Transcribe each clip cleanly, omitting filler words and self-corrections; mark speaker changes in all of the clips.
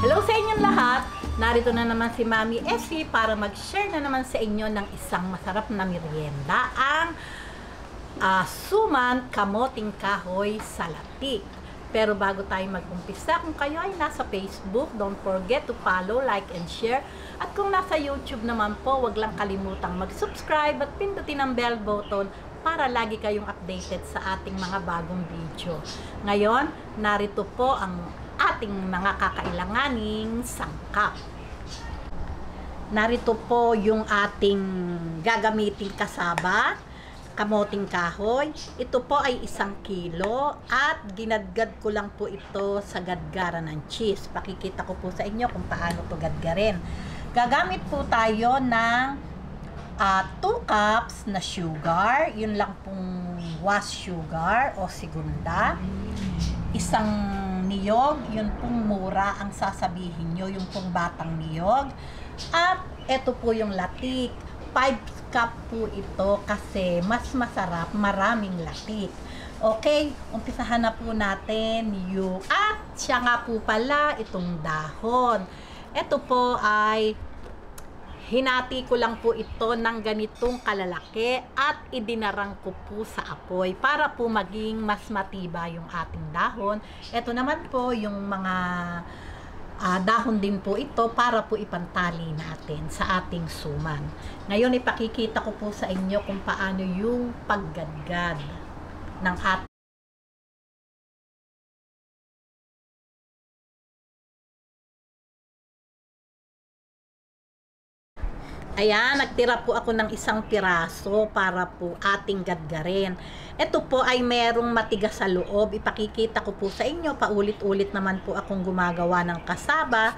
Speaker 1: Hello sa inyong lahat! Narito na naman si Mami Effie para mag-share na naman sa inyo ng isang masarap na merienda, ang suman kamoting kahoy sa latik. Pero bago tayo mag-umpisa, kung kayo ay nasa Facebook, don't forget to follow, like, and share. At kung nasa YouTube naman po, wag lang kalimutang mag-subscribe at pindutin ang bell button para lagi kayong updated sa ating mga bagong video. Ngayon, narito po ang ating mga kakailanganing sangkap. Narito po yung ating gagamiting kasaba, kamoting kahoy. Ito po ay 1 kilo at ginadgad ko lang po ito sa gadgaran ng cheese. Pakikita ko po sa inyo kung paano ito gadgarin. Gagamit po tayo ng 2 cups na sugar. Yun lang pong was sugar o segunda. Isang niyog, yun pong mura ang sasabihin nyo, yung pong batang niyog. At ito po yung latik. 5 cup po ito kasi mas masarap, maraming latik. Okay, umpisahan na po natin yung, siya nga po pala, itong dahon. Ito po ay hinati ko lang po ito ng ganitong kalalaki at idinarang ko po sa apoy para po maging mas matiba yung ating dahon. Ito naman po yung mga dahon din po ito para po ipantali natin sa ating suman. Ngayon ipakikita ko po sa inyo kung paano yung paggadgad ng ating. Ayan, nagtira po ako ng 1 piraso para po ating gadgarin. Ito po ay merong matigas sa loob. Ipakikita ko po sa inyo. Paulit-ulit naman po akong gumagawa ng kasaba.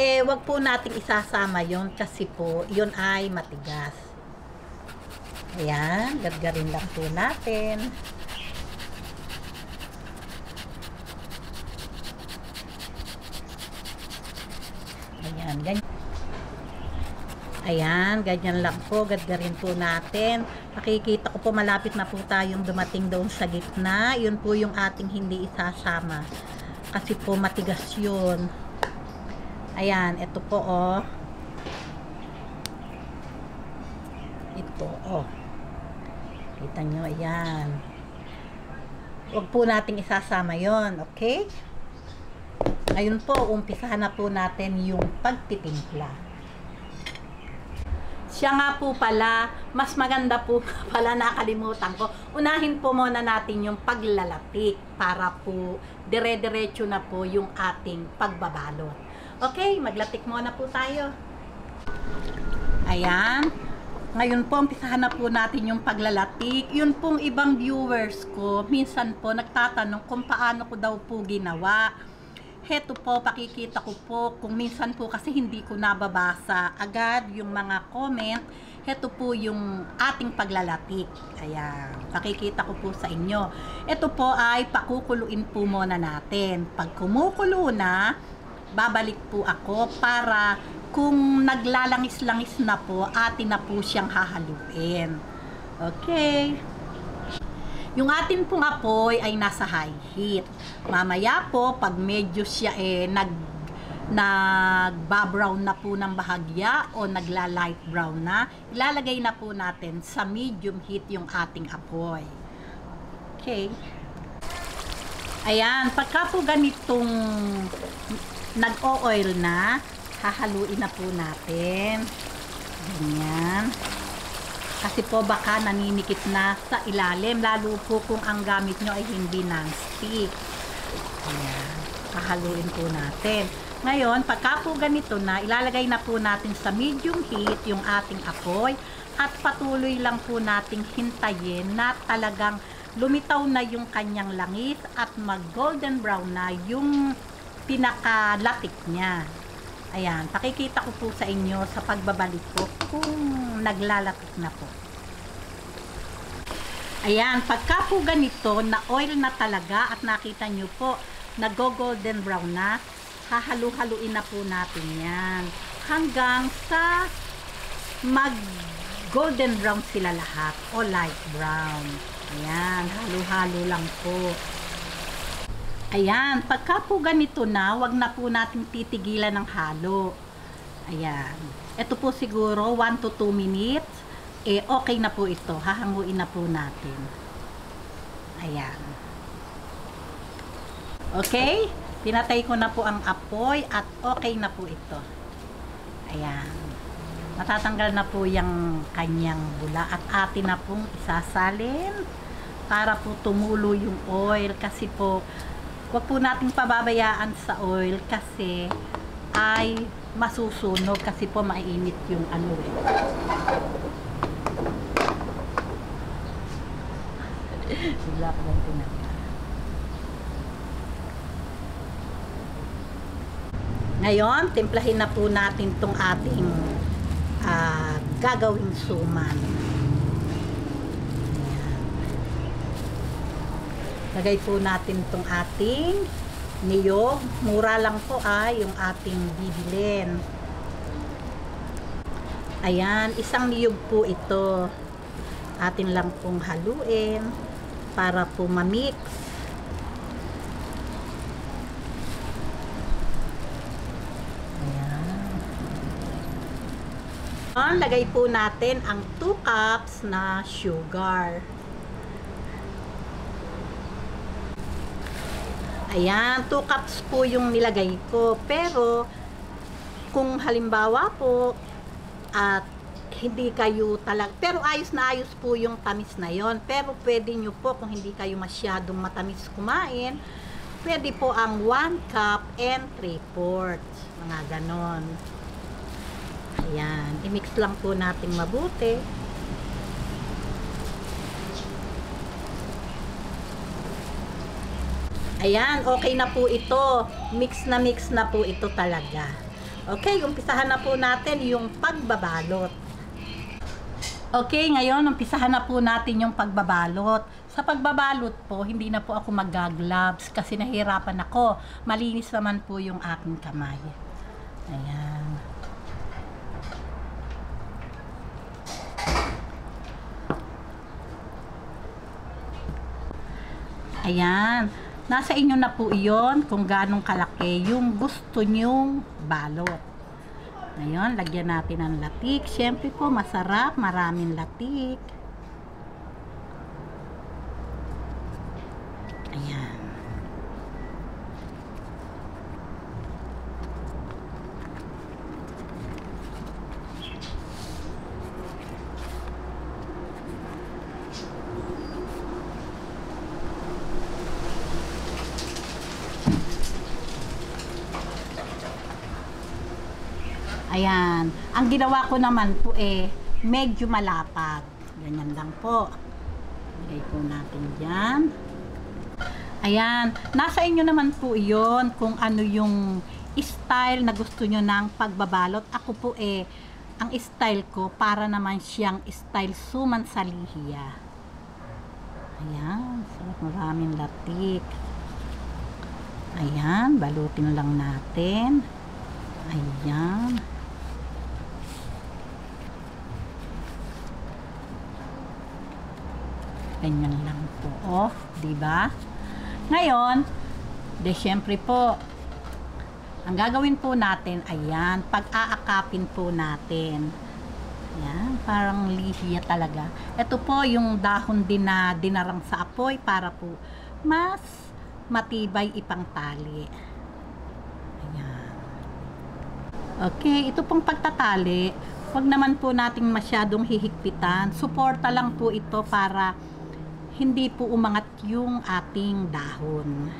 Speaker 1: Wag po nating isasama yon kasi po yon ay matigas. Ayan, gadgarin lang po natin. Ayan, ganyan. Ayan, ganyan lang po, gadgarin po natin. Makikita ko po malapit na po tayong dumating doon sa gitna. Yun po yung ating hindi isasama. Kasi po matigas yun. Ayan, ito po oh. Ito oh. Kita nyo, ayan. Huwag po nating isasama yon, okay? Ngayon po, umpisahan na po natin yung pagtitimpla. Siya nga po pala, mas maganda po pala, nakalimutan ko. Unahin po muna natin yung paglalatik para po dire-diretso na po yung ating pagbabalot. Okay, maglatik muna po tayo. Ayan. Ngayon po, umpisahan na po natin yung paglalatik. Yun pong ibang viewers ko, minsan po nagtatanong kung paano ko daw po ginawa. Heto po, pakikita ko po, kung minsan po kasi hindi ko nababasa agad yung mga comment. Heto po yung ating paglalatik. Ayan, pakikita ko po sa inyo. Ito po ay pakukuluin po muna natin. Pag kumukulo na, babalik po ako para kung naglalangis-langis na po, atin na po siyang hahaluin. Okay. Yung atin pong apoy ay nasa high heat. Mamaya po, pag medyo siya nagba-brown na po ng bahagya o nagla-light brown na, ilalagay na po natin sa medium heat yung ating apoy. Okay. Ayan, pagka po ganitong nag-o-oil na, hahaluin na po natin. Ganyan. Kasi po baka naninikit na sa ilalim, lalo po kung ang gamit nyo ay hindi non-stick. Ayan, hahaluin po natin. Ngayon, pagka po ganito na, ilalagay na po natin sa medium heat yung ating apoy at patuloy lang po nating hintayin na talagang lumitaw na yung kanyang langis at mag-golden brown na yung pinakalatik niya. Ayan, pakikita ko po sa inyo sa pagbabalik ko kung naglalatik na po. Ayan, pagka po ganito, na oil na talaga at nakita nyo po, nag-golden brown na, hahalu-haluin na po natin yan. Hanggang sa mag-golden brown sila lahat o light brown. Ayan, halo-halo lang po. Ayan, pagka po ganito na, wag na po natin titigilan ng halo. Ayan. Ito po siguro 1 to 2 minutes. Okay na po ito. Hahanguin na po natin. Ayan. Okay? Pinatay ko na po ang apoy at okay na po ito. Ayan. Matatanggal na po yung kanyang bula at atin na pong isasalin para po tumulo yung oil kasi po wag po nating pababayaan sa oil kasi ay masusunog kasi po mainit yung ano eh. Bigla ko lang tinatay. Ngayon, timplahin na po natin tong ating gagawing suman. Lagay po natin tong ating niyog. Mura lang po yung ating bibilin. Ayan, isang niyog po ito. Atin lang pong haluin para po mamix. Lagay po natin ang 2 cups na sugar. Ayan, 2 cups po yung nilagay ko. Pero, kung halimbawa po, at hindi kayo pero ayos na ayos po yung tamis na yon. Pero pwede nyo po, kung hindi kayo masyadong matamis kumain, pwede po ang 1 cup and 3/4. Mga ganon. Ayan, i-mix lang po natin mabuti. Ayan, okay na po ito. Mix na po ito talaga. Okay, umpisahan na po natin yung pagbabalot. Okay, ngayon umpisahan na po natin yung pagbabalot. Sa pagbabalot po, hindi na po ako mag-gloves kasi nahirapan ako. Malinis naman po yung aking kamay. Ayan. Ayan. Nasa inyo na po iyon kung ganong kalaki yung gusto nyong balot. Ngayon, lagyan natin ng latik. Siyempre po, masarap. Maraming latik. Ayan. Ayan. Ang ginawa ko naman po medyo malapad. Ganyan lang po. Lagay po natin dyan. Ayan. Nasa inyo naman po iyon kung ano yung style na gusto nyo ng pagbabalot. Ako po ang style ko para naman siyang style suman sa lihiya. Ayan. So, maraming latik. Ayan. Balutin lang natin. Ayan. Ganyan lang po, di ba? Ngayon, syempre po, ang gagawin po natin, ayan, pag-aakapin po natin. Ayan, parang lihiya talaga. Ito po yung dahon din na dinarang sa apoy para po mas matibay ipang tali. Ayan. Okay, ito pong pagtatali, wag naman po nating masyadong hihigpitan. Suporta lang po ito para hindi po umangat yung ating dahon.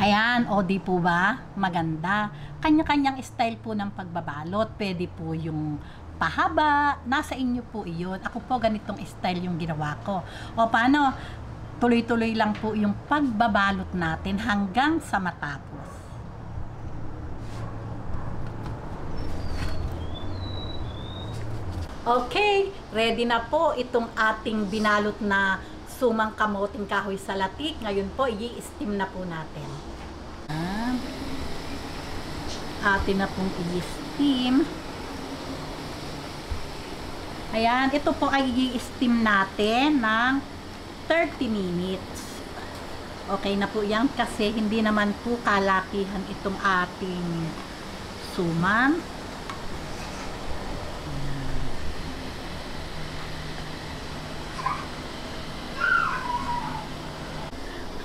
Speaker 1: Ayan, o di po ba? Maganda. Kanya-kanyang style po ng pagbabalot. Pwede po yung pahaba. Nasa inyo po iyon. Ako po ganitong style yung ginawa ko. O paano? Tuloy-tuloy lang po yung pagbabalot natin hanggang sa matapos. Okay, ready na po itong ating binalot na sumang kamoting kahoy sa latik. Ngayon po, i-steam na po natin. Atin na pong i-steam. steam. Ayan, ito po ay i-steam natin ng 30 minutes. Okay na po yan kasi hindi naman po kalakihan itong ating suman.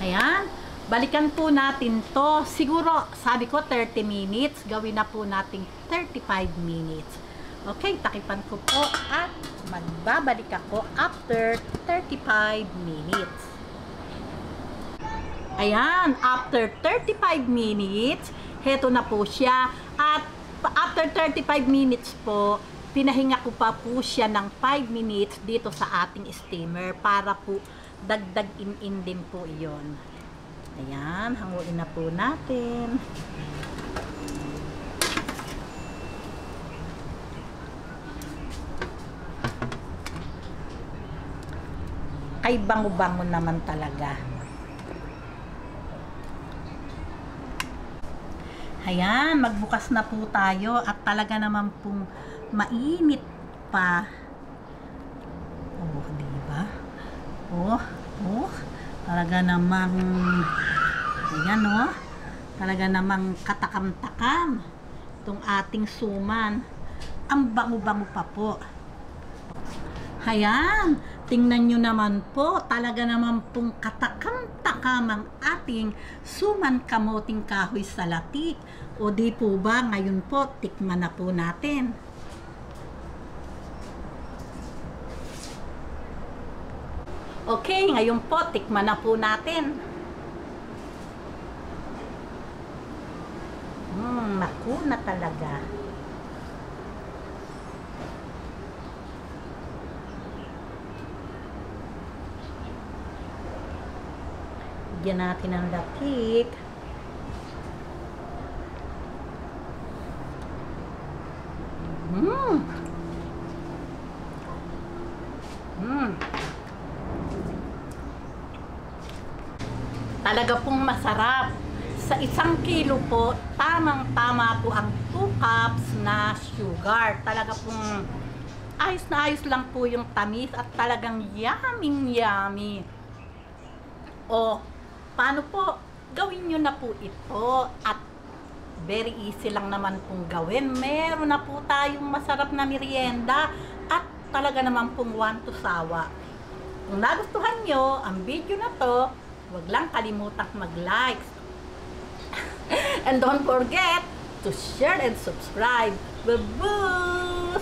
Speaker 1: Ayan, balikan po natin to. Siguro, sabi ko 30 minutes, gawin na po natin 35 minutes. Okay, takipan ko po at magbabalik ako after 35 minutes. Ayan, after 35 minutes, heto na po siya. At after 35 minutes po, pinahinga ko pa po siya ng 5 minutes dito sa ating steamer para po dagdag in din po iyon. Ayan, hanguin na po natin. Ay bango-bango naman talaga. Ayan, magbukas na po tayo at talaga naman pong mainit pa. Oh, di ba? Oh, talaga namang ayan, oh. Talaga namang katakam-takam itong ating suman. Ang bango-bango pa po. Ayan, tingnan nyo naman po, talaga naman pong katakam-takam ang ating suman kamoting kahoy sa latik. O di po ba, ngayon po, tikman na po natin. Okay, ngayon po, tikman na po natin. Naku na talaga. Bigyan natin ng latik. Talaga pong masarap. Sa 1 kilo po, tamang-tama po ang 2 cups na sugar. Talaga pong ayos na ayos lang po yung tamis at talagang yummy. O, paano po? Gawin nyo na po ito at very easy lang naman pong gawin. Meron na po tayong masarap na merienda at talaga naman pong want to sawa. Kung nagustuhan nyo ang video na to, huwag lang kalimutang mag-like. And don't forget to share and subscribe. Bye-bye!